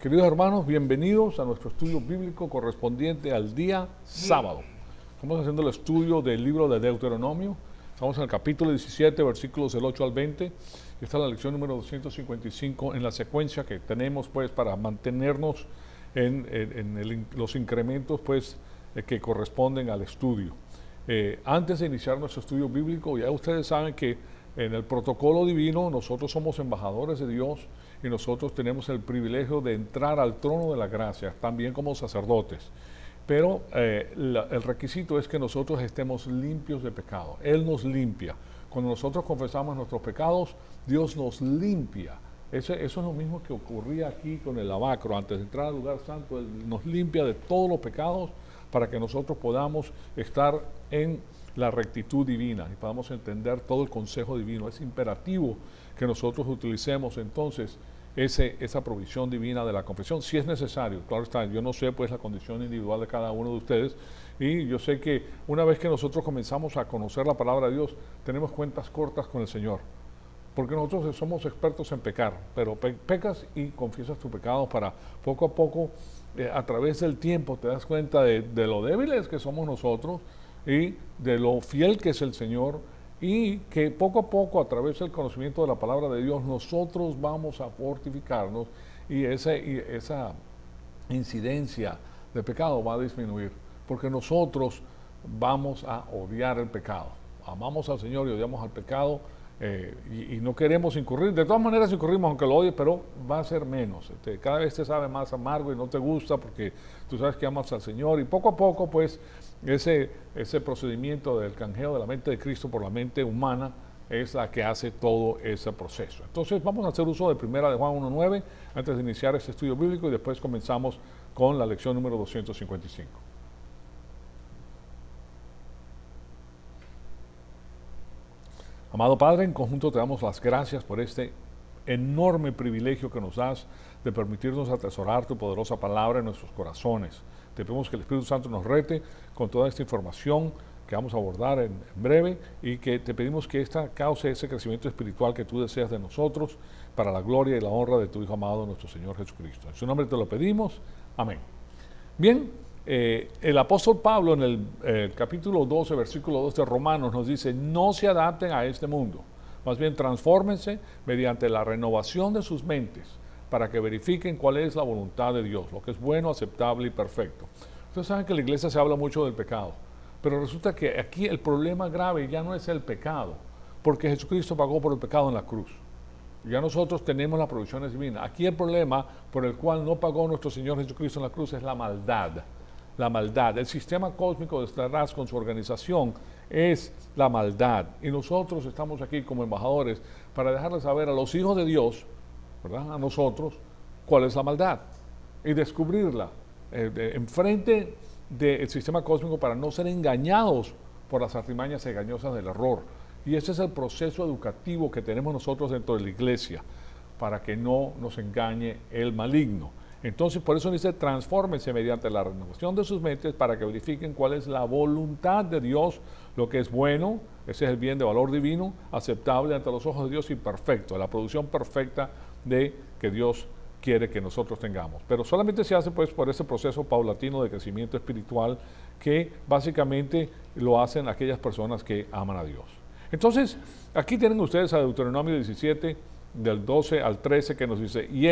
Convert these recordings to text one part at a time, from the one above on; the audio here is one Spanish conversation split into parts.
Queridos hermanos, bienvenidos a nuestro estudio bíblico correspondiente al día sábado. Estamos haciendo el estudio del libro de Deuteronomio. Estamos en el capítulo 17, versículos del 8 al 20. Y esta es la lección número 255 en la secuencia que tenemos pues para mantenernos en los incrementos pues que corresponden al estudio. Antes de iniciar nuestro estudio bíblico, ya ustedes saben que en el protocolo divino nosotros somos embajadores de Dios y nosotros tenemos el privilegio de entrar al trono de la gracia, también como sacerdotes. Pero el requisito es que nosotros estemos limpios de pecado. Él nos limpia. Cuando nosotros confesamos nuestros pecados, Dios nos limpia. Eso es lo mismo que ocurría aquí con el lavacro. Antes de entrar al lugar santo, Él nos limpia de todos los pecados para que nosotros podamos estar en la rectitud divina y podamos entender todo el consejo divino. Es imperativo que nosotros utilicemos entonces esa provisión divina de la confesión, si es necesario. Claro está, yo no sé pues la condición individual de cada uno de ustedes, y yo sé que una vez que nosotros comenzamos a conocer la palabra de Dios, tenemos cuentas cortas con el Señor, porque nosotros somos expertos en pecar, pero pecas y confiesas tu pecado para poco a poco, a través del tiempo, te das cuenta de lo débiles que somos nosotros y de lo fiel que es el Señor, y que poco a poco, a través del conocimiento de la palabra de Dios, nosotros vamos a fortificarnos y esa incidencia de pecado va a disminuir, porque nosotros vamos a odiar el pecado. Amamos al Señor y odiamos al pecado, y no queremos incurrir. De todas maneras incurrimos aunque lo odies, pero va a ser menos. Cada vez te sabe más amargo y no te gusta porque tú sabes que amas al Señor, y poco a poco pues ese procedimiento del canjeo de la mente de Cristo por la mente humana es la que hace todo ese proceso. Entonces vamos a hacer uso de Primera de Juan 1:9 antes de iniciar este estudio bíblico, y después comenzamos con la lección número 255. Amado Padre, en conjunto te damos las gracias por este enorme privilegio que nos das de permitirnos atesorar tu poderosa palabra en nuestros corazones. Te pedimos que el Espíritu Santo nos rete con toda esta información que vamos a abordar en breve, y que te pedimos que esta cause ese crecimiento espiritual que tú deseas de nosotros para la gloria y la honra de tu Hijo amado, nuestro Señor Jesucristo. En su nombre te lo pedimos. Amén. Bien, el apóstol Pablo en el capítulo 12, versículo 2 de Romanos nos dice: no se adapten a este mundo, más bien transfórmense mediante la renovación de sus mentes, para que verifiquen cuál es la voluntad de Dios, lo que es bueno, aceptable y perfecto. Ustedes saben que en la iglesia se habla mucho del pecado, pero resulta que aquí el problema grave ya no es el pecado, porque Jesucristo pagó por el pecado en la cruz. Ya nosotros tenemos las provisiones divinas. Aquí el problema por el cual no pagó nuestro Señor Jesucristo en la cruz es la maldad. La maldad. El sistema cósmico de Satanás con su organización es la maldad. Y nosotros estamos aquí como embajadores para dejarles saber a los hijos de Dios, ¿verdad?, a nosotros, cuál es la maldad y descubrirla enfrente del sistema cósmico, para no ser engañados por las artimañas engañosas del error. Y ese es el proceso educativo que tenemos nosotros dentro de la iglesia, para que no nos engañe el maligno. Entonces, por eso dice: transfórmense mediante la renovación de sus mentes, para que verifiquen cuál es la voluntad de Dios, lo que es bueno, ese es el bien de valor divino, aceptable ante los ojos de Dios y perfecto, la producción perfecta de que Dios quiere que nosotros tengamos. Pero solamente se hace pues por ese proceso paulatino de crecimiento espiritual, que básicamente lo hacen aquellas personas que aman a Dios. Entonces, aquí tienen ustedes a Deuteronomio 17, del 12 al 13, que nos dice: y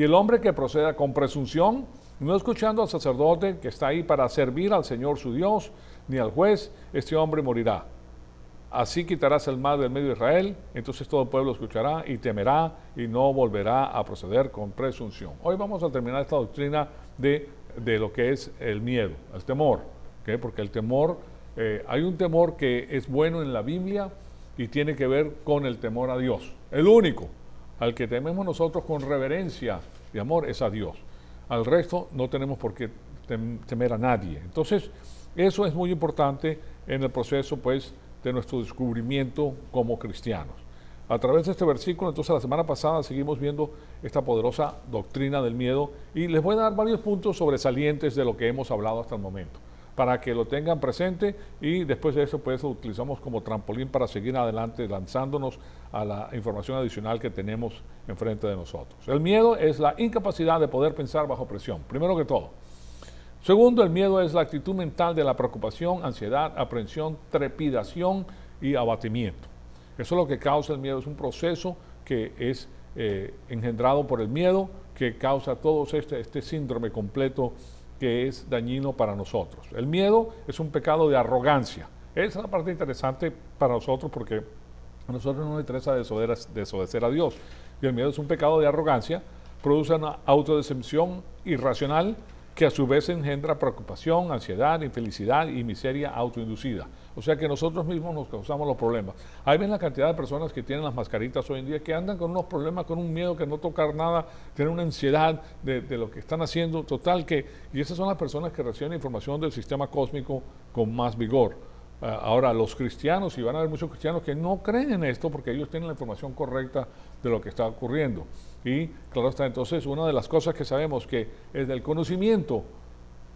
el hombre que proceda con presunción, no escuchando al sacerdote que está ahí para servir al Señor su Dios, ni al juez, este hombre morirá. Así quitarás el mal del medio de Israel, entonces todo el pueblo escuchará y temerá, y no volverá a proceder con presunción. Hoy vamos a terminar esta doctrina de lo que es el miedo, el temor, ¿okay? Porque el temor, hay un temor que es bueno en la Biblia y tiene que ver con el temor a Dios. El único al que tememos nosotros con reverencia y amor es a Dios. Al resto no tenemos por qué temer a nadie. Entonces, eso es muy importante en el proceso pues de nuestro descubrimiento como cristianos. A través de este versículo, entonces, la semana pasada seguimos viendo esta poderosa doctrina del miedo, y les voy a dar varios puntos sobresalientes de lo que hemos hablado hasta el momento. para que lo tengan presente y después de eso pues lo utilizamos como trampolín para seguir adelante lanzándonos a la información adicional que tenemos enfrente de nosotros. El miedo es la incapacidad de poder pensar bajo presión, primero que todo. Segundo, el miedo es la actitud mental de la preocupación, ansiedad, aprensión, trepidación y abatimiento. Eso es lo que causa el miedo, es un proceso que es engendrado por el miedo, que causa todo este síndrome completo que es dañino para nosotros. El miedo es un pecado de arrogancia. Esa es la parte interesante para nosotros porque a nosotros no nos interesa desobedecer a Dios. Y el miedo es un pecado de arrogancia, produce una autodecepción irracional que a su vez engendra preocupación, ansiedad, infelicidad y miseria autoinducida. O sea que nosotros mismos nos causamos los problemas. Ahí ven la cantidad de personas que tienen las mascaritas hoy en día que andan con unos problemas, con un miedo que no tocar nada, tienen una ansiedad de lo que están haciendo, total que... Y esas son las personas que reciben información del sistema cósmico con más vigor. Ahora, los cristianos, y van a haber muchos cristianos que no creen en esto porque ellos tienen la información correcta de lo que está ocurriendo. Y claro está, entonces una de las cosas que sabemos que es del conocimiento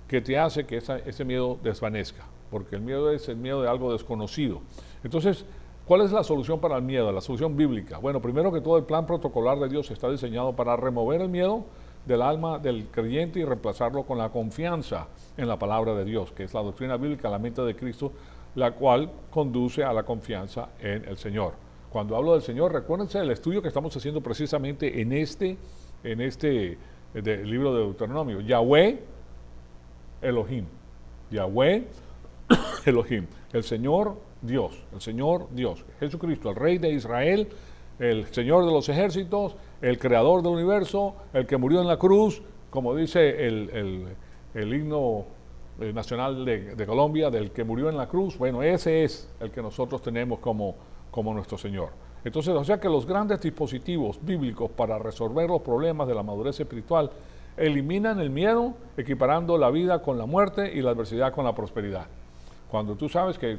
que te hace que ese miedo desvanezca, porque el miedo es el miedo de algo desconocido. Entonces, ¿cuál es la solución para el miedo? La solución bíblica. Bueno, primero que todo, el plan protocolar de Dios está diseñado para remover el miedo del alma del creyente y reemplazarlo con la confianza en la palabra de Dios, que es la doctrina bíblica, la mente de Cristo, la cual conduce a la confianza en el Señor. Cuando hablo del Señor, recuérdense del estudio que estamos haciendo precisamente en este libro de Deuteronomio. Yahweh Elohim. Yahweh Elohim. El Señor Dios. El Señor Dios. Jesucristo, el Rey de Israel, el Señor de los ejércitos, el Creador del universo, el que murió en la cruz, como dice el himno nacional de Colombia, del que murió en la cruz. Bueno, ese es el que nosotros tenemos como nuestro Señor. Entonces, o sea que los grandes dispositivos bíblicos para resolver los problemas de la madurez espiritual eliminan el miedo, equiparando la vida con la muerte y la adversidad con la prosperidad. Cuando tú sabes que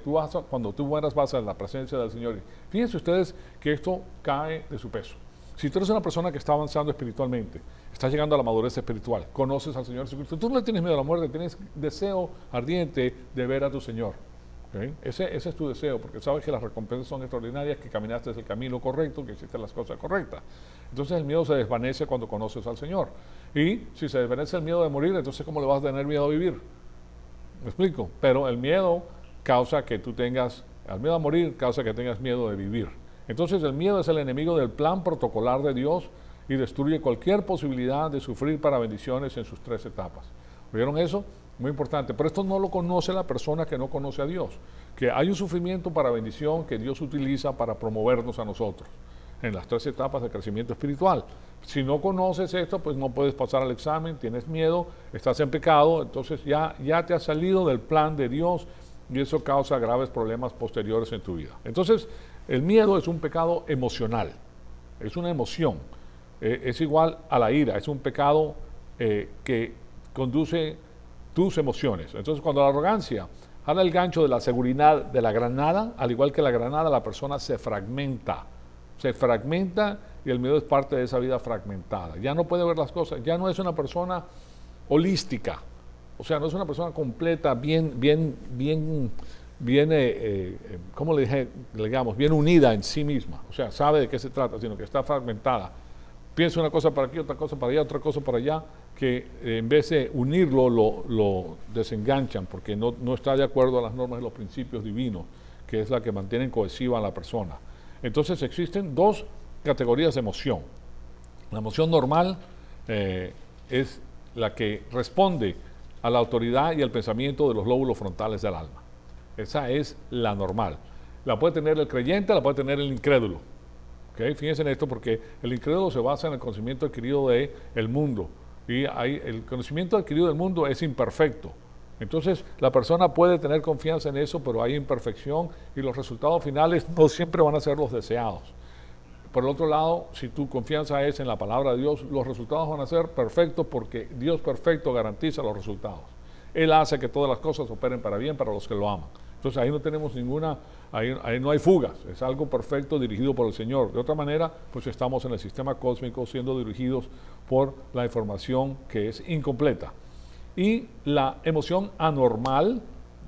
cuando tú mueras vas a la presencia del Señor. Fíjense ustedes que esto cae de su peso. Si tú eres una persona que está avanzando espiritualmente, estás llegando a la madurez espiritual, conoces al Señor Jesucristo, tú no le tienes miedo a la muerte, tienes deseo ardiente de ver a tu Señor. ¿Okay? Ese es tu deseo, porque sabes que las recompensas son extraordinarias, que caminaste el camino correcto, que hiciste las cosas correctas. Entonces el miedo se desvanece cuando conoces al Señor. Y si se desvanece el miedo de morir, entonces ¿cómo le vas a tener miedo a vivir? ¿Me explico? Pero el miedo causa que tú tengas, el miedo a morir causa que tengas miedo de vivir. Entonces el miedo es el enemigo del plan protocolar de Dios y destruye cualquier posibilidad de sufrir para bendiciones en sus tres etapas. ¿Vieron eso? Muy importante. Pero esto no lo conoce la persona que no conoce a Dios. Que hay un sufrimiento para bendición que Dios utiliza para promovernos a nosotros en las tres etapas de crecimiento espiritual. Si no conoces esto, pues no puedes pasar al examen, tienes miedo, estás en pecado, entonces ya te has salido del plan de Dios y eso causa graves problemas posteriores en tu vida. Entonces, el miedo es un pecado emocional, es una emoción, es igual a la ira, es un pecado que conduce tus emociones. Entonces, cuando la arrogancia jala el gancho de la seguridad de la granada, al igual que la granada, la persona se fragmenta y el miedo es parte de esa vida fragmentada. Ya no puede ver las cosas, ya no es una persona holística, o sea, no es una persona completa, ¿cómo le dije? Digamos, bien unida en sí misma, o sea, sabe de qué se trata, sino que está fragmentada. Piensa una cosa para aquí, otra cosa para allá, otra cosa para allá, que en vez de unirlo, lo desenganchan, porque no está de acuerdo a las normas de los principios divinos, que es la que mantienen cohesiva a la persona. Entonces existen dos categorías de emoción. La emoción normal es la que responde a la autoridad y al pensamiento de los lóbulos frontales del alma. Esa es la normal. La puede tener el creyente, la puede tener el incrédulo. ¿Okay? Fíjense en esto porque el incrédulo se basa en el conocimiento adquirido del mundo. Y el conocimiento adquirido del mundo es imperfecto. Entonces, la persona puede tener confianza en eso, pero hay imperfección y los resultados finales no siempre van a ser los deseados. Por el otro lado, si tu confianza es en la palabra de Dios, los resultados van a ser perfectos porque Dios perfecto garantiza los resultados. Él hace que todas las cosas operen para bien para los que lo aman. Entonces, ahí no tenemos ahí no hay fugas, es algo perfecto dirigido por el Señor. De otra manera, pues estamos en el sistema cósmico siendo dirigidos por la información que es incompleta. y la emoción anormal.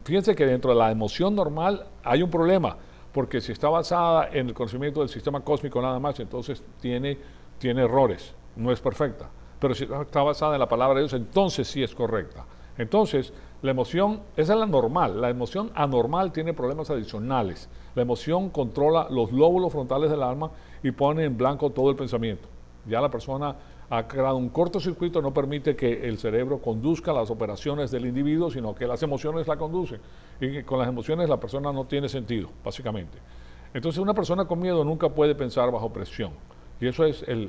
Fíjense que dentro de la emoción normal hay un problema, porque si está basada en el conocimiento del sistema cósmico nada más, entonces tiene errores, no es perfecta. Pero si está basada en la palabra de Dios, entonces sí es correcta. Entonces, la emoción, esa es la normal. La emoción anormal tiene problemas adicionales. La emoción controla los lóbulos frontales del alma y pone en blanco todo el pensamiento. Ya la persona ha creado un cortocircuito, no permite que el cerebro conduzca las operaciones del individuo, sino que las emociones la conducen. Y con las emociones la persona no tiene sentido, básicamente. Entonces, una persona con miedo nunca puede pensar bajo presión. Y eso es el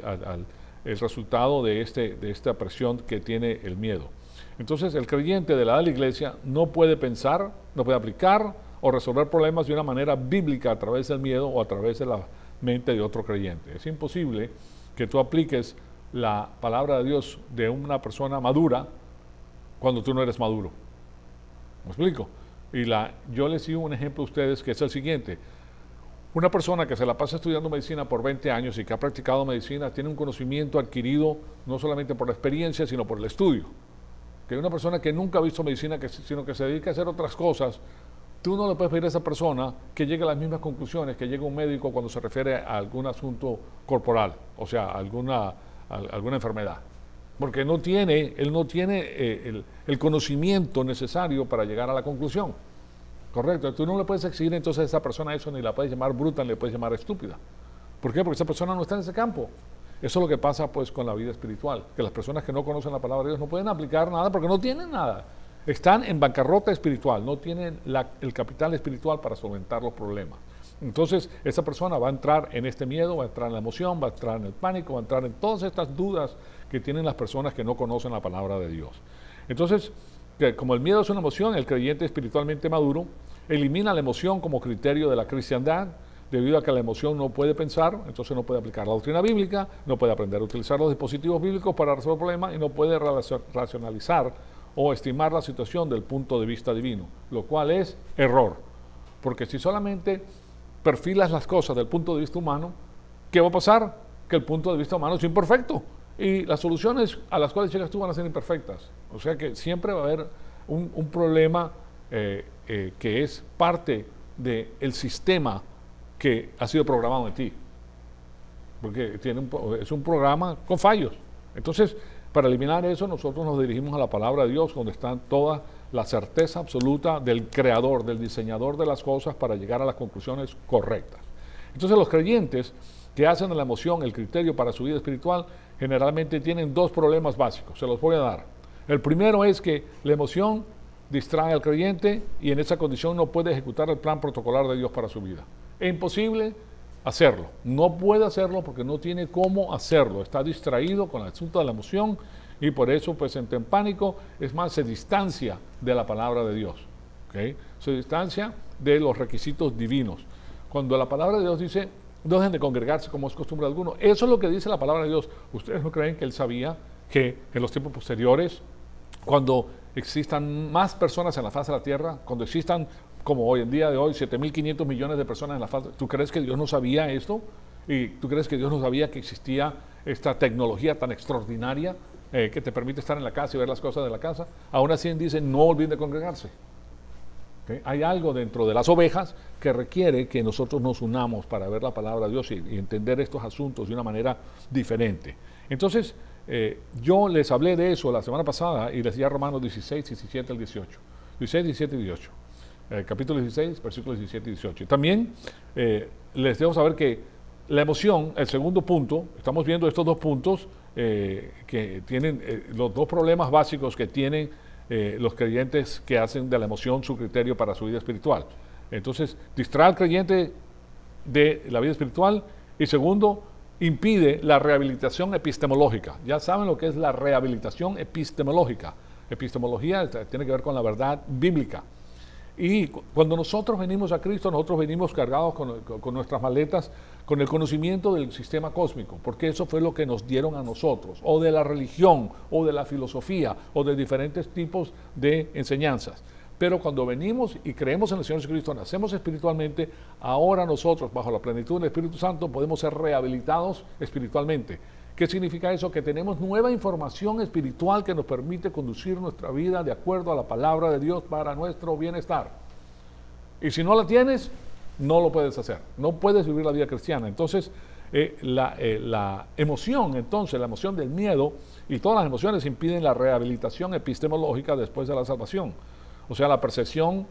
resultado de esta presión que tiene el miedo. Entonces, el creyente de la edad de la iglesia no puede pensar, no puede aplicar o resolver problemas de una manera bíblica a través del miedo o a través de la mente de otro creyente. Es imposible que tú apliques la palabra de Dios de una persona madura cuando tú no eres maduro. ¿Me explico? Yo les digo un ejemplo a ustedes que es el siguiente. Una persona que se la pasa estudiando medicina por 20 años y que ha practicado medicina tiene un conocimiento adquirido no solamente por la experiencia, sino por el estudio. Que una persona que nunca ha visto medicina, sino que se dedica a hacer otras cosas, tú no le puedes pedir a esa persona que llegue a las mismas conclusiones que llega un médico cuando se refiere a algún asunto corporal, o sea, alguna enfermedad. Porque él no tiene el conocimiento necesario para llegar a la conclusión. Correcto, tú no le puedes exigir entonces a esa persona eso, ni la puedes llamar bruta, ni le puedes llamar estúpida. ¿Por qué? Porque esa persona no está en ese campo. Eso es lo que pasa pues con la vida espiritual, que las personas que no conocen la palabra de Dios no pueden aplicar nada porque no tienen nada. Están en bancarrota espiritual, no tienen el capital espiritual para solventar los problemas. Entonces, esa persona va a entrar en este miedo, va a entrar en la emoción, va a entrar en el pánico, va a entrar en todas estas dudas que tienen las personas que no conocen la palabra de Dios. Entonces, como el miedo es una emoción, el creyente espiritualmente maduro elimina la emoción como criterio de la cristiandad, debido a que la emoción no puede pensar, entonces no puede aplicar la doctrina bíblica, no puede aprender a utilizar los dispositivos bíblicos para resolver problemas y no puede racionalizar o estimar la situación del punto de vista divino, lo cual es error. Porque si solamente perfilas las cosas del punto de vista humano, ¿qué va a pasar? Que el punto de vista humano es imperfecto y las soluciones a las cuales llegas tú van a ser imperfectas. O sea que siempre va a haber un problema que es parte del sistema que ha sido programado en ti, porque es un programa con fallos. Entonces, para eliminar eso, nosotros nos dirigimos a la palabra de Dios, donde está toda la certeza absoluta del creador, del diseñador de las cosas, para llegar a las conclusiones correctas. Entonces, los creyentes que hacen de la emoción el criterio para su vida espiritual, generalmente tienen dos problemas básicos, se los voy a dar. El primero es que la emoción distrae al creyente y en esa condición no puede ejecutar el plan protocolar de Dios para su vida. Es imposible hacerlo, no puede hacerlo porque no tiene cómo hacerlo, está distraído con el asunto de la emoción y por eso pues entra en pánico, es más, se distancia de la palabra de Dios, ¿okay? Se distancia de los requisitos divinos. Cuando la palabra de Dios dice, no dejen de congregarse como es costumbre de algunos, eso es lo que dice la palabra de Dios. ¿Ustedes no creen que Él sabía que en los tiempos posteriores, cuando existan más personas en la faz de la tierra, cuando existan como hoy en día de hoy, 7.500 millones de personas en la faz, ¿tú crees que Dios no sabía esto? ¿Y tú crees que Dios no sabía que existía esta tecnología tan extraordinaria que te permite estar en la casa y ver las cosas de la casa? Aún así dice, no olviden de congregarse. ¿Okay? Hay algo dentro de las ovejas que requiere que nosotros nos unamos para ver la palabra de Dios y entender estos asuntos de una manera diferente. Entonces, yo les hablé de eso la semana pasada y les di a Romanos 16, 17 al 18. 16, 17 y 18. Capítulo 16, versículos 17 y 18. Y también les debo saber que la emoción, el segundo punto, estamos viendo estos dos puntos que tienen los dos problemas básicos que tienen los creyentes que hacen de la emoción su criterio para su vida espiritual. Entonces, distrae al creyente de la vida espiritual y segundo, impide la rehabilitación epistemológica. Ya saben lo que es la rehabilitación epistemológica. Epistemología tiene que ver con la verdad bíblica. Y cuando nosotros venimos a Cristo, nosotros venimos cargados con nuestras maletas, con el conocimiento del sistema cósmico, porque eso fue lo que nos dieron a nosotros, o de la religión, o de la filosofía, o de diferentes tipos de enseñanzas. Pero cuando venimos y creemos en el Señor Jesucristo, nacemos espiritualmente, ahora nosotros, bajo la plenitud del Espíritu Santo, podemos ser rehabilitados espiritualmente. ¿Qué significa eso? Que tenemos nueva información espiritual que nos permite conducir nuestra vida de acuerdo a la palabra de Dios para nuestro bienestar. Y si no la tienes, no lo puedes hacer. No puedes vivir la vida cristiana. Entonces, la emoción, la emoción del miedo y todas las emociones impiden la rehabilitación epistemológica después de la salvación. O sea, la percepción,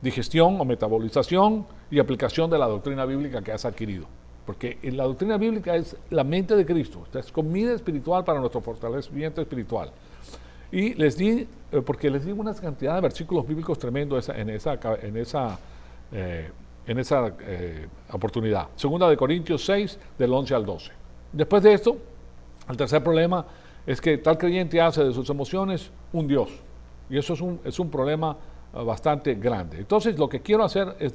digestión o metabolización y aplicación de la doctrina bíblica que has adquirido. Porque la doctrina bíblica es la mente de Cristo, es comida espiritual para nuestro fortalecimiento espiritual. Y les di, porque les di una cantidad de versículos bíblicos tremendos en esa oportunidad. Segunda de Corintios 6, del 11 al 12. Después de esto, el tercer problema es que tal creyente hace de sus emociones un Dios. Y eso es un problema bastante grande. Entonces, lo que quiero hacer es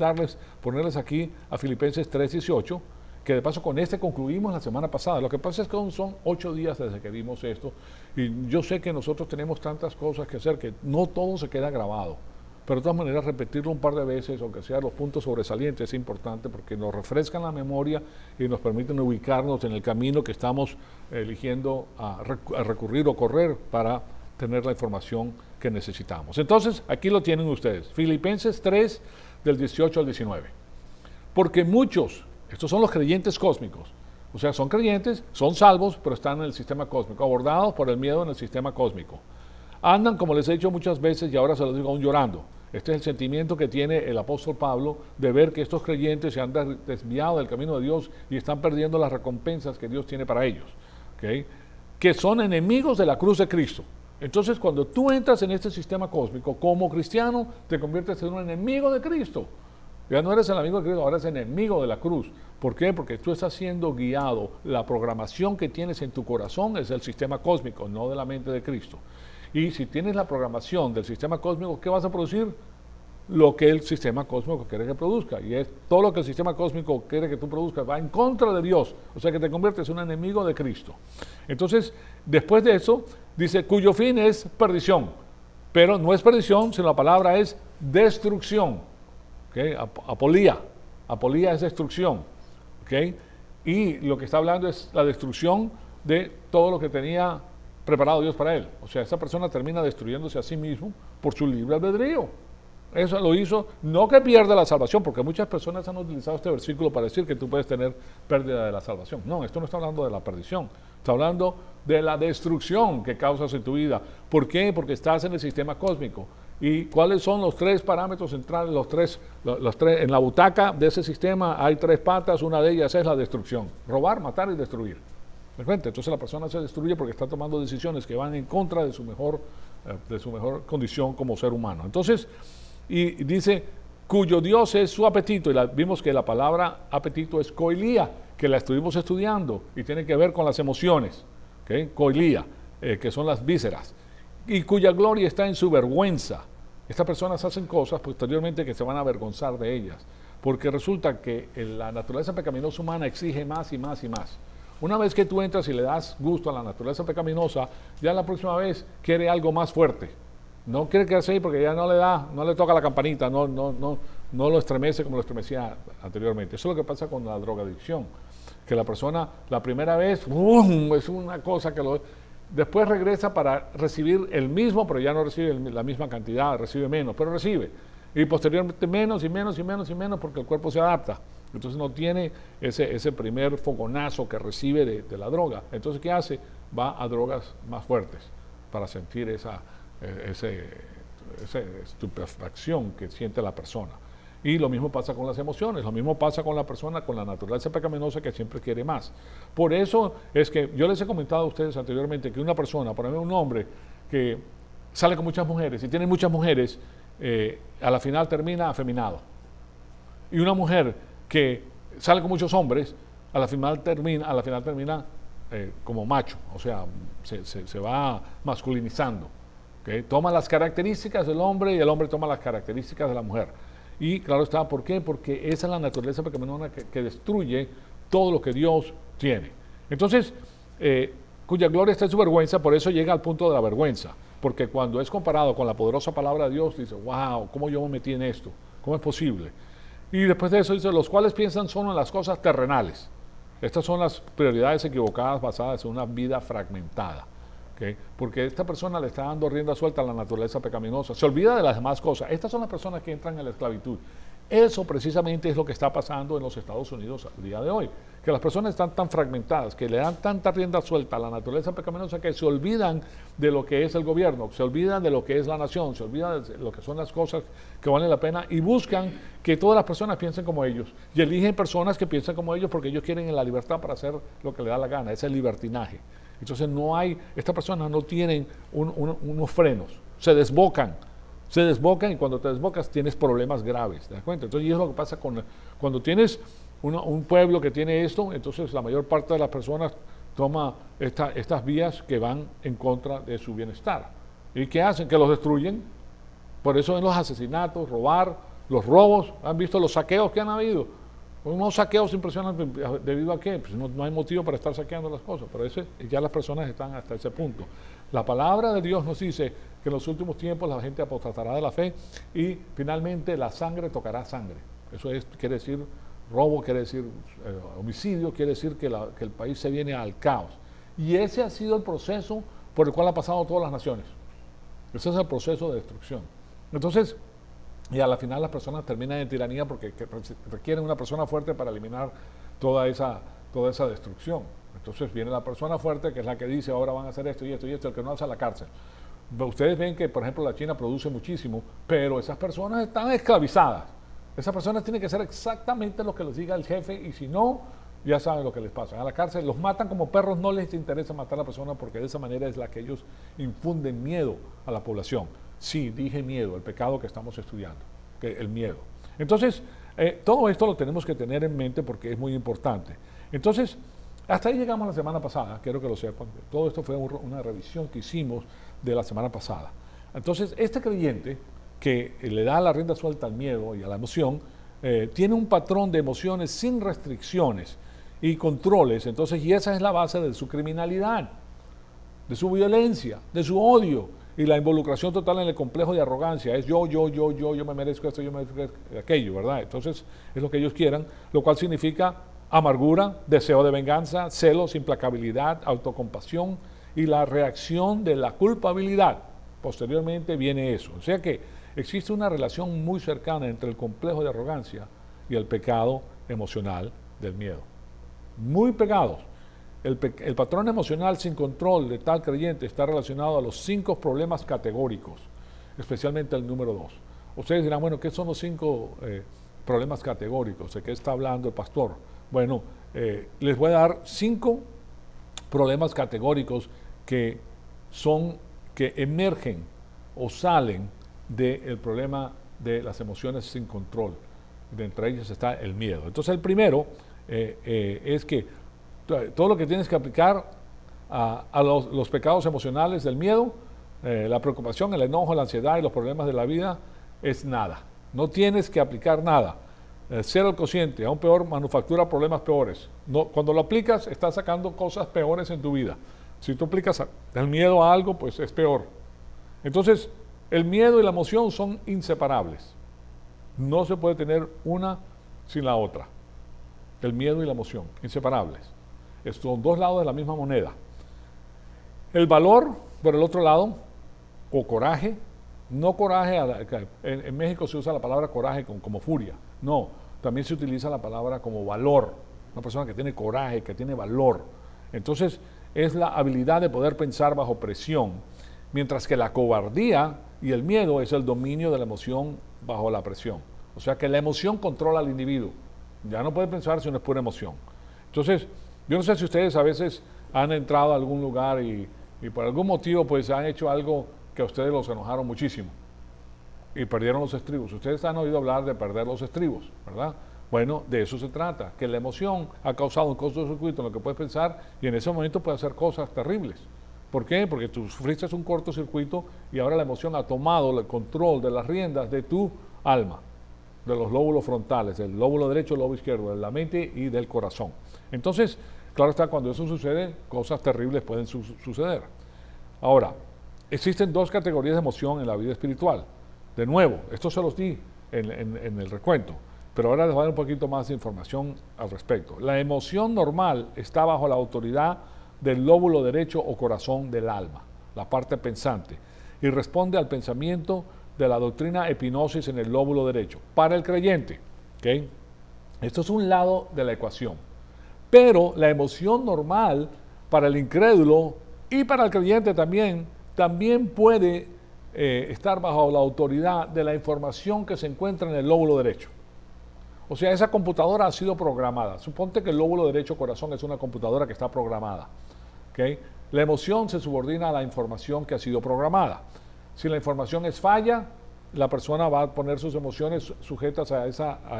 ponerles aquí a Filipenses 3:18, que de paso con concluimos la semana pasada. Lo que pasa es que son 8 días desde que vimos esto, y yo sé que nosotros tenemos tantas cosas que hacer que no todo se queda grabado, pero de todas maneras repetirlo un par de veces, aunque sea los puntos sobresalientes, es importante porque nos refrescan la memoria y nos permiten ubicarnos en el camino que estamos eligiendo a recurrir o correr para tener la información que necesitamos. Entonces, aquí lo tienen ustedes, Filipenses 3, del 18 al 19. Porque muchos, estos son los creyentes cósmicos, o sea, son creyentes, son salvos, pero están en el sistema cósmico, abordados por el miedo en el sistema cósmico. Andan, como les he dicho muchas veces, y ahora se lo digo aún llorando. Este es el sentimiento que tiene el apóstol Pablo de ver que estos creyentes se han desviado del camino de Dios y están perdiendo las recompensas que Dios tiene para ellos, ¿okay? Que son enemigos de la cruz de Cristo. Entonces, cuando tú entras en este sistema cósmico como cristiano, te conviertes en un enemigo de Cristo. Ya no eres el amigo de Cristo, ahora eres enemigo de la cruz. ¿Por qué? Porque tú estás siendo guiado. La programación que tienes en tu corazón es el sistema cósmico, no de la mente de Cristo. Y si tienes la programación del sistema cósmico, ¿qué vas a producir? Lo que el sistema cósmico quiere que produzca. Y es todo lo que el sistema cósmico quiere que tú produzcas va en contra de Dios. O sea que te conviertes en un enemigo de Cristo. Entonces, después de eso, dice, cuyo fin es perdición. Pero no es perdición, sino la palabra es destrucción. ¿Okay? Apolía. Apolía es destrucción. ¿Okay? Y lo que está hablando es la destrucción de todo lo que tenía preparado Dios para él. O sea, esa persona termina destruyéndose a sí mismo por su libre albedrío. Eso lo hizo, no que pierda la salvación, porque muchas personas han utilizado este versículo para decir que tú puedes tener pérdida de la salvación. No, esto no está hablando de la perdición, está hablando de la destrucción que causas en tu vida. ¿Por qué? Porque estás en el sistema cósmico. ¿Y cuáles son los 3 parámetros centrales? Los tres, en la butaca de ese sistema hay 3 patas, una de ellas es la destrucción. Robar, matar y destruir. ¿Me cuenta? Entonces la persona se destruye porque está tomando decisiones que van en contra de su mejor condición como ser humano. Entonces, y dice, cuyo Dios es su apetito, y vimos que la palabra apetito es koilía, que la estuvimos estudiando, y tiene que ver con las emociones, ¿okay? Koilía, que son las vísceras, y cuya gloria está en su vergüenza. Estas personas hacen cosas posteriormente que se van a avergonzar de ellas, porque resulta que la naturaleza pecaminosa humana exige más y más y más. Una vez que tú entras y le das gusto a la naturaleza pecaminosa, ya la próxima vez quiere algo más fuerte. No quiere quedarse ahí porque ya no le toca la campanita, no lo estremece como lo estremecía anteriormente. Eso es lo que pasa con la drogadicción, que la persona la primera vez, es una cosa que después regresa para recibir el mismo, pero ya no recibe la misma cantidad, recibe menos, pero recibe. Y posteriormente menos y menos y menos y menos porque el cuerpo se adapta. Entonces no tiene ese primer fogonazo que recibe de la droga. Entonces, ¿qué hace? Va a drogas más fuertes para sentir esa estupefacción que siente la persona. Y lo mismo pasa con las emociones, lo mismo pasa con la persona, con la naturaleza pecaminosa que siempre quiere más. Por eso es que yo les he comentado a ustedes anteriormente que una persona, por ejemplo un hombre que sale con muchas mujeres y tiene muchas mujeres, a la final termina afeminado. Y una mujer que sale con muchos hombres, a la final termina como macho, o sea, se va masculinizando. ¿Okay? Toma las características del hombre y el hombre toma las características de la mujer. Y claro está, ¿por qué? Porque esa es la naturaleza pecaminosa que destruye todo lo que Dios tiene. Entonces, cuya gloria está en su vergüenza, por eso llega al punto de la vergüenza. Porque cuando es comparado con la poderosa palabra de Dios, dice, wow, ¿cómo yo me metí en esto? ¿Cómo es posible? Y después de eso dice, los cuales piensan solo en las cosas terrenales. Estas son las prioridades equivocadas basadas en una vida fragmentada. ¿Okay? Porque esta persona le está dando rienda suelta a la naturaleza pecaminosa. Se olvida de las demás cosas. Estas son las personas que entran en la esclavitud. Eso precisamente es lo que está pasando en los Estados Unidos al día de hoy. Que las personas están tan fragmentadas, que le dan tanta rienda suelta a la naturaleza pecaminosa que se olvidan de lo que es el gobierno, se olvidan de lo que es la nación, se olvidan de lo que son las cosas que valen la pena y buscan que todas las personas piensen como ellos. Y eligen personas que piensan como ellos porque ellos quieren la libertad para hacer lo que les da la gana. Ese es el libertinaje. Entonces estas personas no tienen unos frenos, se desbocan y cuando te desbocas tienes problemas graves, ¿te das cuenta? Entonces, y es lo que pasa cuando tienes un pueblo que tiene esto, entonces la mayor parte de las personas toma estas vías que van en contra de su bienestar. ¿Y qué hacen? Que los destruyen. Por eso en los asesinatos, robar, los robos, ¿han visto los saqueos que han habido? Unos saqueos impresionantes, ¿debido a qué? Pues no hay motivo para estar saqueando las cosas, pero ya las personas están hasta ese punto. La palabra de Dios nos dice que en los últimos tiempos la gente apostatará de la fe y finalmente la sangre tocará sangre. Eso quiere decir robo, quiere decir homicidio, quiere decir que el país se viene al caos. Y ese ha sido el proceso por el cual ha pasado todas las naciones. Ese es el proceso de destrucción. Entonces, y a la final las personas terminan en tiranía porque requieren una persona fuerte para eliminar toda esa destrucción. Entonces viene la persona fuerte que es la que dice ahora van a hacer esto y esto y esto, el que no hace a la cárcel. Ustedes ven que por ejemplo la China produce muchísimo, pero esas personas están esclavizadas. Esas personas tienen que hacer exactamente lo que les diga el jefe y si no, ya saben lo que les pasa. A la cárcel los matan como perros, no les interesa matar a la persona porque de esa manera es la que ellos infunden miedo a la población. Sí, dije miedo, el pecado que estamos estudiando, el miedo. Entonces, todo esto lo tenemos que tener en mente porque es muy importante. Entonces, hasta ahí llegamos la semana pasada, quiero que lo sepan. Todo esto fue una revisión que hicimos de la semana pasada. Entonces, este creyente que le da la rienda suelta al miedo y a la emoción, tiene un patrón de emociones sin restricciones y controles. Entonces, y esa es la base de su criminalidad, de su violencia, de su odio y la involucración total en el complejo de arrogancia. Es yo me merezco esto, yo me merezco aquello, ¿verdad? Entonces, es lo que ellos quieran, lo cual significa amargura, deseo de venganza, celos, implacabilidad, autocompasión y la reacción de la culpabilidad. Posteriormente viene eso. O sea que existe una relación muy cercana entre el complejo de arrogancia y el pecado emocional del miedo. Muy pegados. El patrón emocional sin control de tal creyente está relacionado a los 5 problemas categóricos, especialmente el número 2. Ustedes dirán, bueno, ¿qué son los 5 problemas categóricos? ¿De qué está hablando el pastor? Bueno, les voy a dar 5 problemas categóricos que emergen o salen del problema de las emociones sin control. Entre ellos está el miedo. Entonces el primero es que todo lo que tienes que aplicar a los pecados emocionales del miedo, la preocupación, el enojo, la ansiedad y los problemas de la vida es nada. No tienes que aplicar nada. Cero el cociente, aún peor, manufactura problemas peores. No, cuando lo aplicas, estás sacando cosas peores en tu vida. Si tú aplicas el miedo a algo, pues es peor. Entonces, el miedo y la emoción son inseparables. No se puede tener una sin la otra. El miedo y la emoción, inseparables. Son 2 lados de la misma moneda. El valor, por el otro lado, o coraje, no coraje, en México se usa la palabra coraje como furia. No, también se utiliza la palabra como valor. Una persona que tiene coraje, que tiene valor. Entonces, es la habilidad de poder pensar bajo presión, mientras que la cobardía y el miedo es el dominio de la emoción bajo la presión. O sea que la emoción controla al individuo. Ya no puede pensar si no es pura emoción. Entonces, yo no sé si ustedes a veces han entrado a algún lugar y por algún motivo pues han hecho algo que a ustedes los enojaron muchísimo y perdieron los estribos. Ustedes han oído hablar de perder los estribos, ¿verdad? Bueno, de eso se trata, que la emoción ha causado un cortocircuito en lo que puedes pensar y en ese momento puede hacer cosas terribles. ¿Por qué? Porque tú sufriste un cortocircuito y ahora la emoción ha tomado el control de las riendas de tu alma, de los lóbulos frontales, del lóbulo derecho, el lóbulo izquierdo, de la mente y del corazón. Entonces, Claro está, cuando eso sucede, cosas terribles pueden suceder. Ahora, existen dos categorías de emoción en la vida espiritual. De nuevo, esto se los di en el recuento, pero ahora les voy a dar un poquito más de información al respecto. La emoción normal está bajo la autoridad del lóbulo derecho o corazón del alma, la parte pensante, y responde al pensamiento de la doctrina epignosis en el lóbulo derecho. Para el creyente, ¿okay? Esto es un lado de la ecuación. Pero la emoción normal para el incrédulo y para el creyente también puede estar bajo la autoridad de la información que se encuentra en el lóbulo derecho. O sea, esa computadora ha sido programada. Suponte que el lóbulo derecho corazón es una computadora que está programada. ¿Okay? La emoción se subordina a la información que ha sido programada. Si la información es falla, la persona va a poner sus emociones sujetas a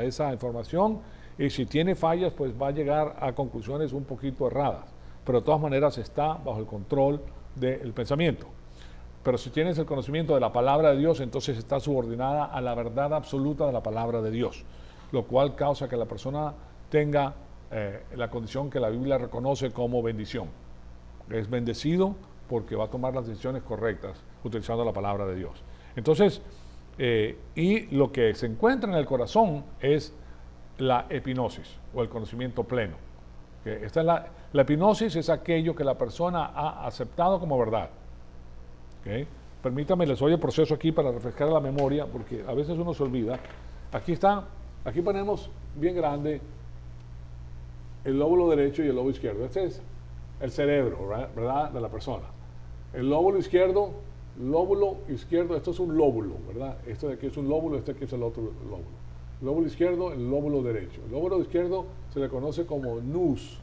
esa información, y si tiene fallas, pues va a llegar a conclusiones un poquito erradas. Pero de todas maneras está bajo el control del pensamiento. Pero si tienes el conocimiento de la palabra de Dios, entonces está subordinada a la verdad absoluta de la palabra de Dios, lo cual causa que la persona tenga la condición que la Biblia reconoce como bendición. Es bendecido porque va a tomar las decisiones correctas utilizando la palabra de Dios. Entonces, y lo que se encuentra en el corazón es la epignosis o el conocimiento pleno. Esta es la epignosis es aquello que la persona ha aceptado como verdad. ¿Okay? Permítame, les doy el proceso aquí para refrescar la memoria, porque a veces uno se olvida. Aquí ponemos bien grande el lóbulo derecho y el lóbulo izquierdo. Este es el cerebro, ¿verdad? De la persona. El lóbulo izquierdo, esto es un lóbulo, ¿verdad? Esto de aquí es un lóbulo, este aquí es el otro lóbulo. El lóbulo izquierdo, el lóbulo derecho. El lóbulo izquierdo se le conoce como nous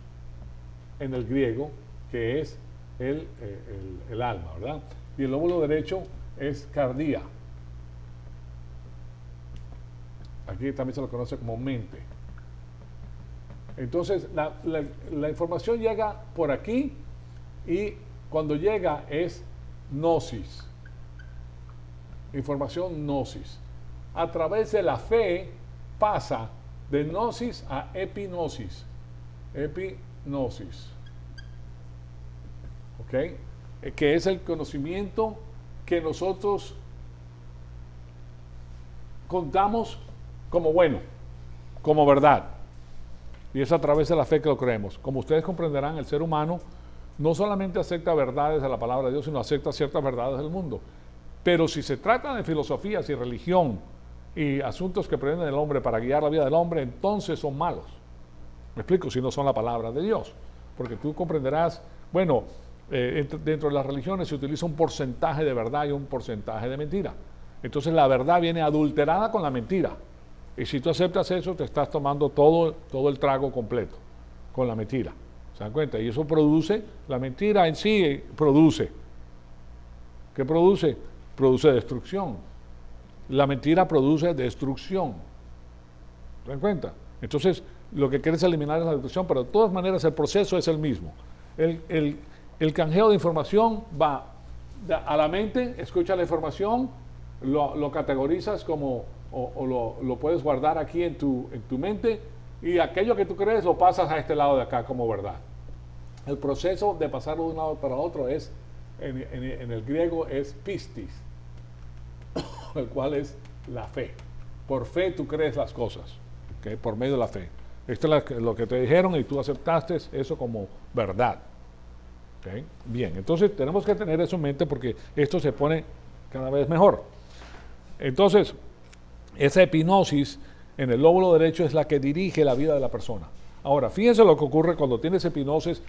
en el griego, que es el alma, ¿verdad? Y el lóbulo derecho es cardía. Aquí también se lo conoce como mente. Entonces, la información llega por aquí, y cuando llega es gnosis. Información gnosis. A través de la fe pasa de gnosis a epignosis. Epignosis. ¿Ok? Que es el conocimiento que nosotros contamos como bueno, como verdad. Y es a través de la fe que lo creemos. Como ustedes comprenderán, el ser humano no solamente acepta verdades de la palabra de Dios, sino acepta ciertas verdades del mundo. Pero si se trata de filosofías y religión y asuntos que prevenen el hombre para guiar la vida del hombre, entonces son malos. Me explico, si no son la palabra de Dios. Porque tú comprenderás, bueno, dentro de las religiones se utiliza un porcentaje de verdad y un porcentaje de mentira. Entonces la verdad viene adulterada con la mentira. Y si tú aceptas eso, te estás tomando todo el trago completo con la mentira. ¿Se dan cuenta? Y eso produce, la mentira en sí produce. ¿Qué produce? Produce destrucción. La mentira produce destrucción. ¿Se dan cuenta? Entonces, lo que quieres eliminar es la destrucción, pero de todas maneras el proceso es el mismo. El canjeo de información va a la mente, escucha la información, lo categorizas como, o lo puedes guardar aquí en tu mente, y aquello que tú crees lo pasas a este lado de acá como verdad. El proceso de pasarlo de un lado para otro es, en el griego es pistis, el cual es la fe. Por fe tú crees las cosas, ¿okay? Por medio de la fe. Esto es lo que te dijeron y tú aceptaste eso como verdad. ¿Okay? Bien, entonces tenemos que tener eso en mente porque esto se pone cada vez mejor. Entonces, esa epignosis en el lóbulo derecho es la que dirige la vida de la persona. Ahora, fíjense lo que ocurre cuando tienes epignosis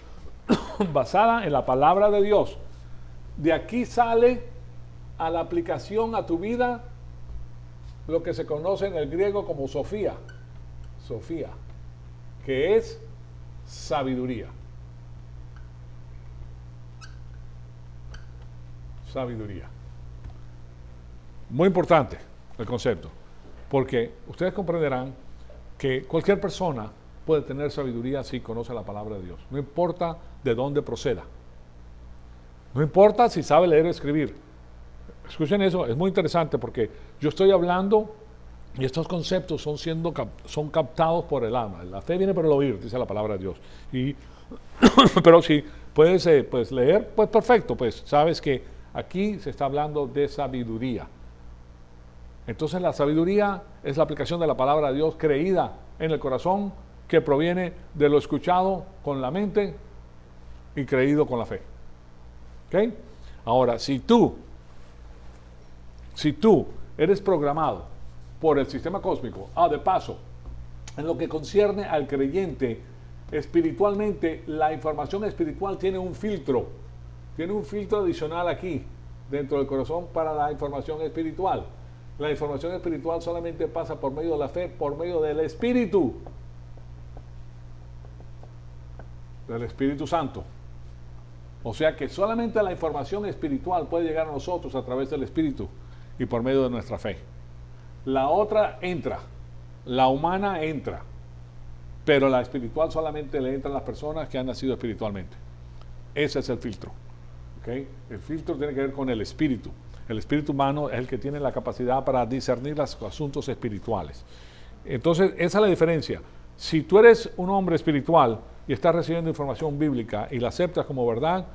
basada en la palabra de Dios. De aquí sale a la aplicación a tu vida lo que se conoce en el griego como Sofía. Sofía, que es sabiduría. Sabiduría. Muy importante el concepto, porque ustedes comprenderán que cualquier persona puede tener sabiduría si conoce la palabra de Dios. No importa de dónde proceda. No importa si sabe leer o escribir. Escuchen eso, es muy interesante porque yo estoy hablando Y estos conceptos son captados por el alma. La fe viene por el oír, dice la palabra de Dios. Pero si puedes pues leer, pues perfecto, pues sabes que aquí se está hablando de sabiduría. Entonces la sabiduría es la aplicación de la palabra de Dios creída en el corazón, que proviene de lo escuchado con la mente y creído con la fe. ¿Ok? Ahora, si tú eres programado por el sistema cósmico, de paso, en lo que concierne al creyente, espiritualmente, la información espiritual tiene un filtro adicional aquí, dentro del corazón, para la información espiritual. La información espiritual solamente pasa por medio de la fe, por medio del Espíritu Santo. O sea que solamente la información espiritual puede llegar a nosotros a través del Espíritu y por medio de nuestra fe. La otra entra, la humana entra, pero la espiritual solamente le entra a las personas que han nacido espiritualmente. Ese es el filtro. ¿Okay? El filtro tiene que ver con el espíritu. El espíritu humano es el que tiene la capacidad para discernir los asuntos espirituales. Entonces, esa es la diferencia. Si tú eres un hombre espiritual y estás recibiendo información bíblica y la aceptas como verdad,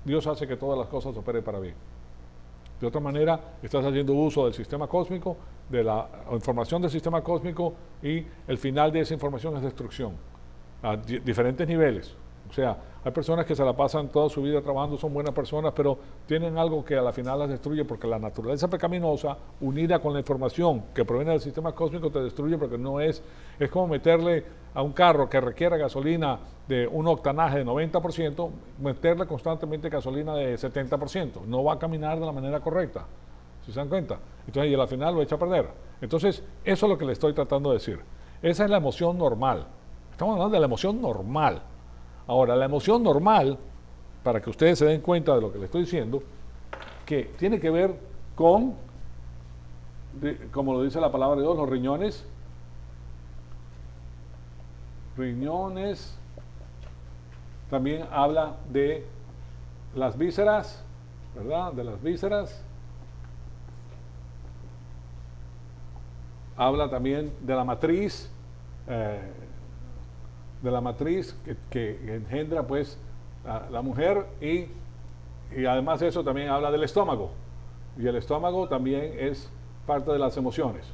Dios hace que todas las cosas operen para bien. De otra manera, estás haciendo uso del sistema cósmico, de la información del sistema cósmico, y el final de esa información es destrucción a diferentes niveles. O sea, hay personas que se la pasan toda su vida trabajando, son buenas personas, pero tienen algo que a la final las destruye, porque la naturaleza pecaminosa, unida con la información que proviene del sistema cósmico, te destruye, porque no es como meterle a un carro que requiera gasolina de un octanaje de 90%, meterle constantemente gasolina de 70%. No va a caminar de la manera correcta, ¿sí se dan cuenta? Entonces, y al final lo echa a perder. Entonces, eso es lo que le estoy tratando de decir. Esa es la emoción normal. Estamos hablando de la emoción normal. Ahora, la emoción normal, para que ustedes se den cuenta de lo que les estoy diciendo, que tiene que ver con, como lo dice la palabra de Dios, los riñones. También habla de las vísceras, ¿verdad? De las vísceras. Habla también de la matriz, que engendra pues la mujer, y además de eso también habla del estómago, y el estómago también es parte de las emociones.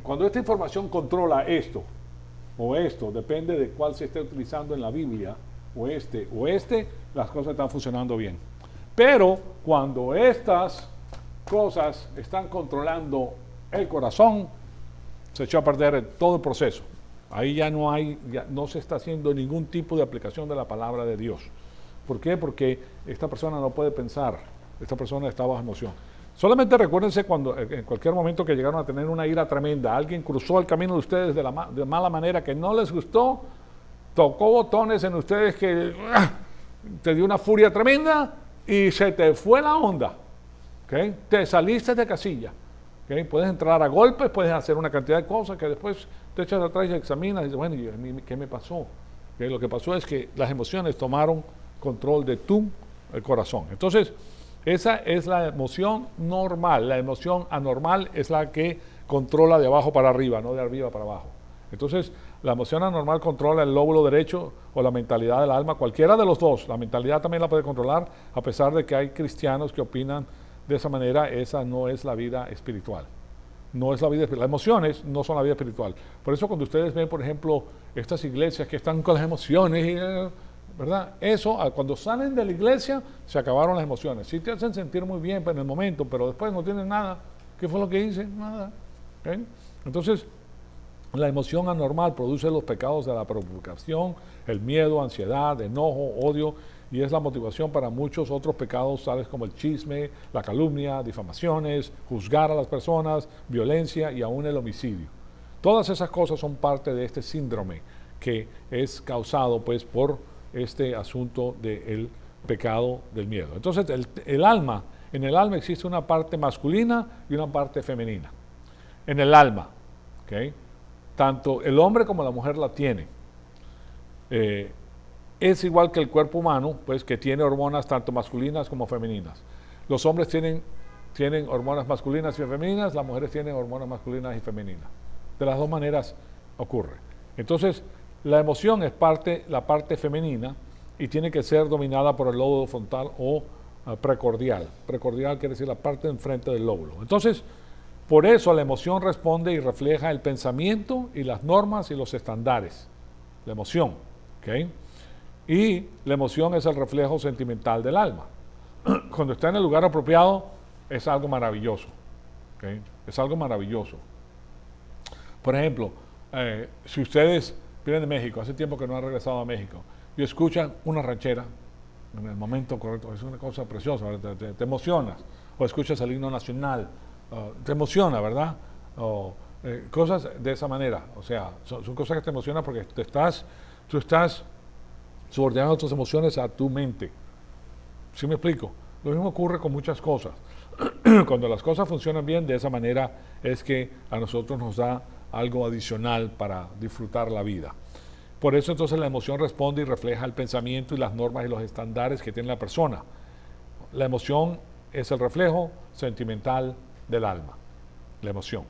Cuando esta información controla esto o esto, depende de cuál se esté utilizando en la Biblia, o las cosas están funcionando bien. Pero cuando estas cosas están controlando el corazón, se echó a perder todo el proceso. Ahí ya no se está haciendo ningún tipo de aplicación de la palabra de Dios. ¿Por qué? Porque esta persona no puede pensar, esta persona está bajo emoción. Solamente recuérdense cuando en cualquier momento que llegaron a tener una ira tremenda, alguien cruzó el camino de ustedes de mala manera, que no les gustó, tocó botones en ustedes que te dio una furia tremenda y se te fue la onda. ¿Okay? Te saliste de casilla. ¿Okay? Puedes entrar a golpes, puedes hacer una cantidad de cosas que después te echas atrás y examinas y dices, bueno, ¿qué me pasó? ¿Okay? Lo que pasó es que las emociones tomaron control de el corazón. Entonces, esa es la emoción normal. La emoción anormal es la que controla de abajo para arriba, no de arriba para abajo. Entonces, la emoción anormal controla el lóbulo derecho o la mentalidad del alma, cualquiera de los dos. La mentalidad también la puede controlar, a pesar de que hay cristianos que opinan de esa manera. Esa no es la vida espiritual. No es la vida espiritual. Las emociones no son la vida espiritual. Por eso cuando ustedes ven, por ejemplo, estas iglesias que están con las emociones, ¿verdad? Eso, cuando salen de la iglesia, se acabaron las emociones. Sí te hacen sentir muy bien en el momento, pero después no tienen nada. ¿Qué fue lo que hice? Nada. ¿Okay? Entonces, la emoción anormal produce los pecados de la preocupación, el miedo, ansiedad, enojo, odio, y es la motivación para muchos otros pecados, tales como el chisme, la calumnia, difamaciones, juzgar a las personas, violencia y aún el homicidio. Todas esas cosas son parte de este síndrome que es causado pues por este asunto del pecado del miedo. Entonces, en el alma existe una parte masculina y una parte femenina. En el alma, ¿okay? Tanto el hombre como la mujer la tienen. Es igual que el cuerpo humano, pues que tiene hormonas tanto masculinas como femeninas. Los hombres tienen tienen hormonas masculinas y femeninas, las mujeres tienen hormonas masculinas y femeninas. De las dos maneras ocurre. Entonces, la emoción es la parte femenina y tiene que ser dominada por el lóbulo frontal o precordial. Precordial quiere decir la parte de enfrente del lóbulo. Entonces, por eso la emoción responde y refleja el pensamiento y las normas y los estándares. La emoción, ¿ok? Y la emoción es el reflejo sentimental del alma. Cuando está en el lugar apropiado, es algo maravilloso, ¿ok? Es algo maravilloso. Por ejemplo, si ustedes vienen de México, hace tiempo que no han regresado a México, y escuchan una ranchera, en el momento correcto, es una cosa preciosa, te emocionas, o escuchas el himno nacional, te emociona, ¿verdad? O cosas de esa manera, o sea, son cosas que te emocionan porque tú estás subordinando tus emociones a tu mente. ¿Sí me explico? Lo mismo ocurre con muchas cosas. Cuando las cosas funcionan bien, de esa manera es que a nosotros nos da algo adicional para disfrutar la vida. Por eso entonces la emoción responde y refleja el pensamiento y las normas y los estándares que tiene la persona. La emoción es el reflejo sentimental del alma, la emoción.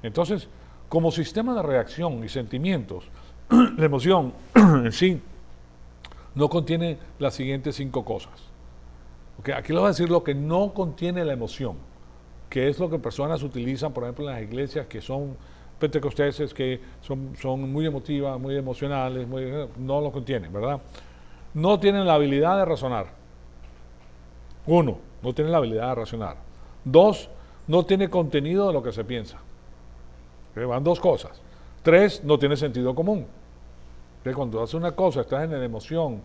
Entonces, como sistema de reacción y sentimientos, la emoción en sí no contiene las siguientes 5 cosas. Okay, aquí les voy a decir lo que no contiene la emoción, que es lo que personas utilizan, por ejemplo, en las iglesias que son pentecosteses, que son muy emotivas, muy emocionales, no lo contienen, ¿verdad? No tienen la habilidad de razonar. 1, no tienen la habilidad de razonar. 2, no tiene contenido de lo que se piensa. Okay, van 2 cosas. 3, no tiene sentido común. Okay, cuando haces una cosa, estás en la emoción,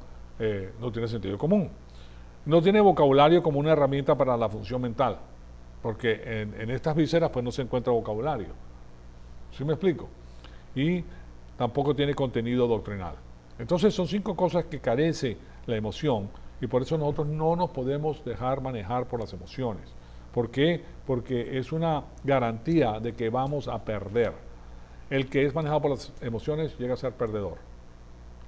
no tiene sentido común. No tiene vocabulario como una herramienta para la función mental, porque en estas vísceras pues no se encuentra vocabulario. ¿Sí me explico? Y tampoco tiene contenido doctrinal. Entonces son 5 cosas que carece la emoción y por eso nosotros no nos podemos dejar manejar por las emociones. ¿Por qué? Porque es una garantía de que vamos a perder. El que es manejado por las emociones llega a ser perdedor.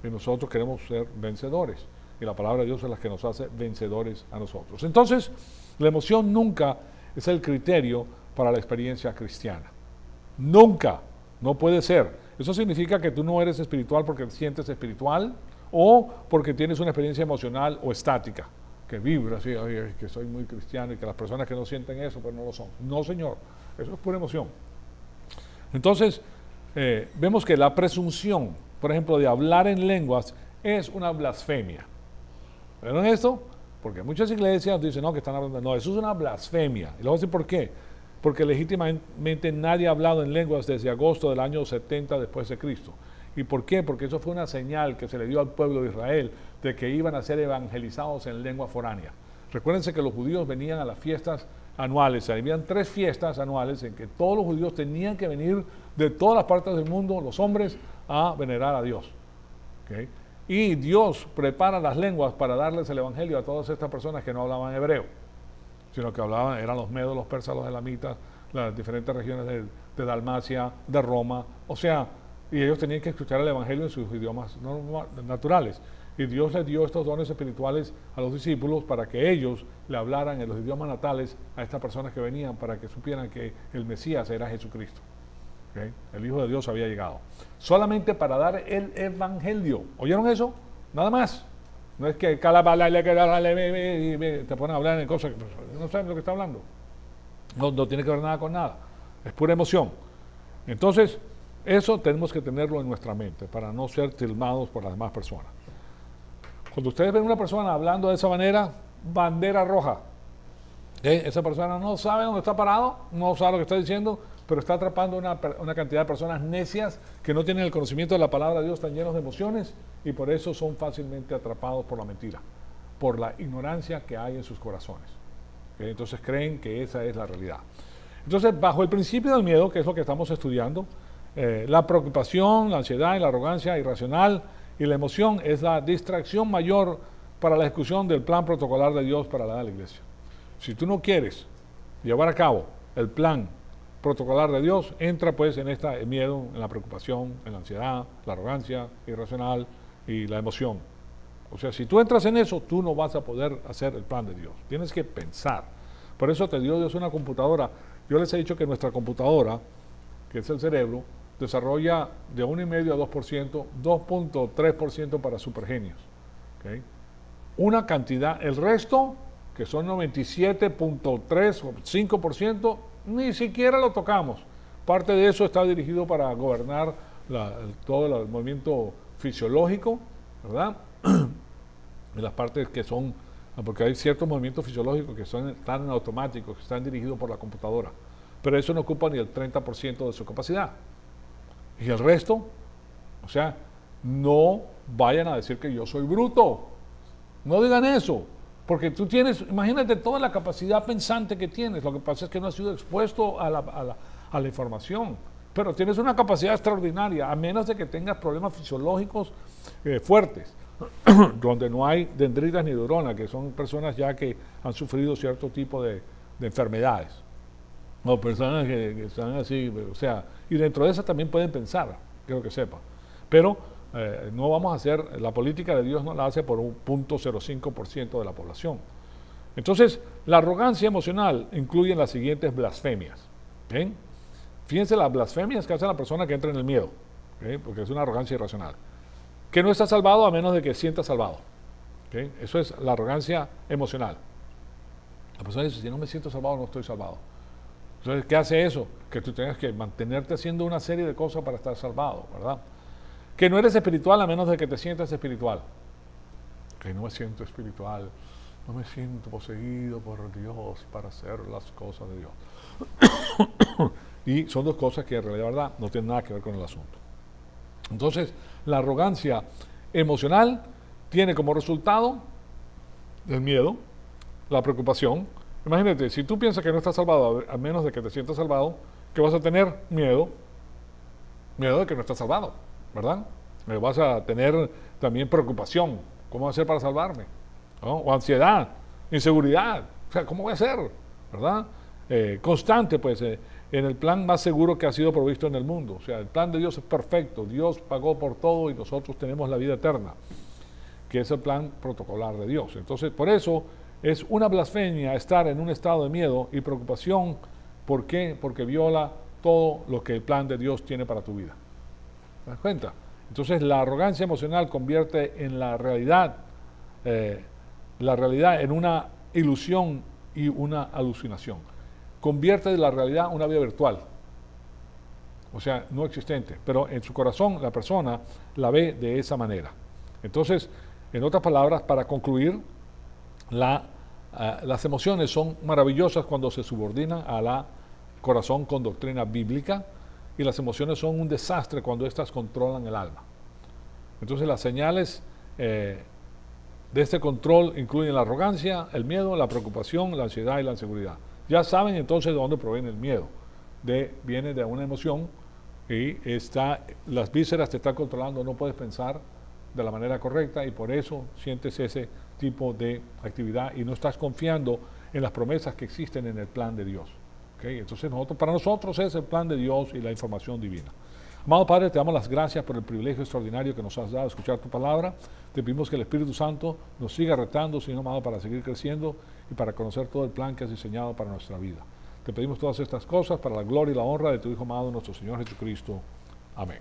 Y nosotros queremos ser vencedores. Y la palabra de Dios es la que nos hace vencedores a nosotros. Entonces, la emoción nunca es el criterio para la experiencia cristiana. Nunca, no puede ser. Eso significa que tú no eres espiritual porque te sientes espiritual o porque tienes una experiencia emocional o estática, que vibra así, que soy muy cristiano y que las personas que no sienten eso pues no lo son. No, señor, eso es pura emoción. Entonces, vemos que la presunción, por ejemplo, de hablar en lenguas es una blasfemia. ¿Vieron esto? Porque muchas iglesias dicen, no, que están hablando, no, eso es una blasfemia. Y luego decir por qué. Porque legítimamente nadie ha hablado en lenguas desde agosto del año 70 después de Cristo. ¿Y por qué? Porque eso fue una señal que se le dio al pueblo de Israel de que iban a ser evangelizados en lengua foránea. Recuérdense que los judíos venían a las fiestas anuales, habían 3 fiestas anuales en que todos los judíos tenían que venir de todas las partes del mundo, los hombres, a venerar a Dios. ¿Okay? Y Dios prepara las lenguas para darles el evangelio a todas estas personas que no hablaban hebreo, sino que eran los medos, los persas, los elamitas, las diferentes regiones de Dalmacia, de Roma, o sea, y ellos tenían que escuchar el evangelio en sus idiomas naturales. Y Dios les dio estos dones espirituales a los discípulos para que ellos le hablaran en los idiomas natales a estas personas que venían para que supieran que el Mesías era Jesucristo. ¿Okay? El Hijo de Dios había llegado. Solamente para dar el evangelio. ¿Oyeron eso? Nada más. No es que te ponen a hablar en cosas que no saben lo que está hablando. No tiene que ver nada con nada. Es pura emoción. Entonces, eso tenemos que tenerlo en nuestra mente para no ser tilmados por las demás personas. Cuando ustedes ven a una persona hablando de esa manera, bandera roja. Esa persona no sabe dónde está parado, no sabe lo que está diciendo, pero está atrapando una cantidad de personas necias que no tienen el conocimiento de la palabra de Dios, están llenos de emociones y por eso son fácilmente atrapados por la mentira, por la ignorancia que hay en sus corazones. Entonces creen que esa es la realidad. Entonces, bajo el principio del miedo, que es lo que estamos estudiando, la preocupación, la ansiedad y la arrogancia irracional y la emoción es la distracción mayor para la ejecución del plan protocolar de Dios para la iglesia. Si tú no quieres llevar a cabo el plan protocolar de Dios, entra pues en el miedo, en la preocupación, en la ansiedad, la arrogancia irracional y la emoción. O sea, si tú entras en eso, tú no vas a poder hacer el plan de Dios. Tienes que pensar. Por eso te dio Dios una computadora. Yo les he dicho que nuestra computadora, que es el cerebro, desarrolla de 1,5 a 2%, 2,3% para supergenios. ¿Okay? Una cantidad, el resto, que son 97,3 o 5%, ni siquiera lo tocamos. Parte de eso está dirigido para gobernar todo el movimiento fisiológico, ¿verdad? Y las partes que son, porque hay ciertos movimientos fisiológicos que están en automático, que están dirigidos por la computadora, pero eso no ocupa ni el 30% de su capacidad. Y el resto, o sea, no vayan a decir que yo soy bruto, no digan eso, porque tú tienes, imagínate toda la capacidad pensante que tienes, lo que pasa es que no has sido expuesto a la información, pero tienes una capacidad extraordinaria, a menos de que tengas problemas fisiológicos fuertes, donde no hay dendritas ni neuronas, que son personas ya que han sufrido cierto tipo de enfermedades, o personas que están así, o sea, y dentro de esas también pueden pensar, quiero que sepa, pero no vamos a hacer, la política de Dios no la hace por un 0,05% de la población. Entonces, la arrogancia emocional incluye las siguientes blasfemias. ¿Okay? Fíjense las blasfemias que hace la persona que entra en el miedo, ¿okay? Porque es una arrogancia irracional. Que no está salvado a menos de que sienta salvado. ¿Okay? Eso es la arrogancia emocional. La persona dice, si no me siento salvado, no estoy salvado. Entonces, ¿qué hace eso? Que tú tengas que mantenerte haciendo una serie de cosas para estar salvado, ¿verdad? Que no eres espiritual a menos de que te sientas espiritual. Que no me siento espiritual, no me siento poseído por Dios para hacer las cosas de Dios. Y son dos cosas que en realidad no tienen nada que ver con el asunto. Entonces, la arrogancia emocional tiene como resultado el miedo, la preocupación. Imagínate, si tú piensas que no estás salvado, a menos de que te sientas salvado, que vas a tener miedo de que no estás salvado, ¿verdad? Vas a tener también preocupación, ¿cómo voy a hacer para salvarme? ¿No? O ansiedad, inseguridad, o sea, ¿cómo voy a hacer? ¿Verdad? Constante, pues, en el plan más seguro que ha sido provisto en el mundo. O sea, el plan de Dios es perfecto, Dios pagó por todo y nosotros tenemos la vida eterna, que es el plan protocolar de Dios. Entonces, por eso es una blasfemia estar en un estado de miedo y preocupación. ¿Por qué? Porque viola todo lo que el plan de Dios tiene para tu vida. ¿Te das cuenta? Entonces, la arrogancia emocional convierte en la realidad en una ilusión y una alucinación. Convierte la realidad en una vida virtual, o sea, no existente, pero en su corazón la persona la ve de esa manera. Entonces, en otras palabras, para concluir, las emociones son maravillosas cuando se subordinan a la corazón con doctrina bíblica, y las emociones son un desastre cuando éstas controlan el alma. Entonces, las señales de este control incluyen la arrogancia, el miedo, la preocupación, la ansiedad y la inseguridad. Ya saben entonces de dónde proviene el miedo. Viene de una emoción y las vísceras te están controlando, no puedes pensar de la manera correcta y por eso sientes ese tipo de actividad y no estás confiando en las promesas que existen en el plan de Dios. ¿Okay? Entonces para nosotros es el plan de Dios y la información divina. Amado Padre, te damos las gracias por el privilegio extraordinario que nos has dado de escuchar tu palabra. Te pedimos que el Espíritu Santo nos siga retando, Señor amado, para seguir creciendo y para conocer todo el plan que has diseñado para nuestra vida. Te pedimos todas estas cosas para la gloria y la honra de tu Hijo amado, nuestro Señor Jesucristo. Amén.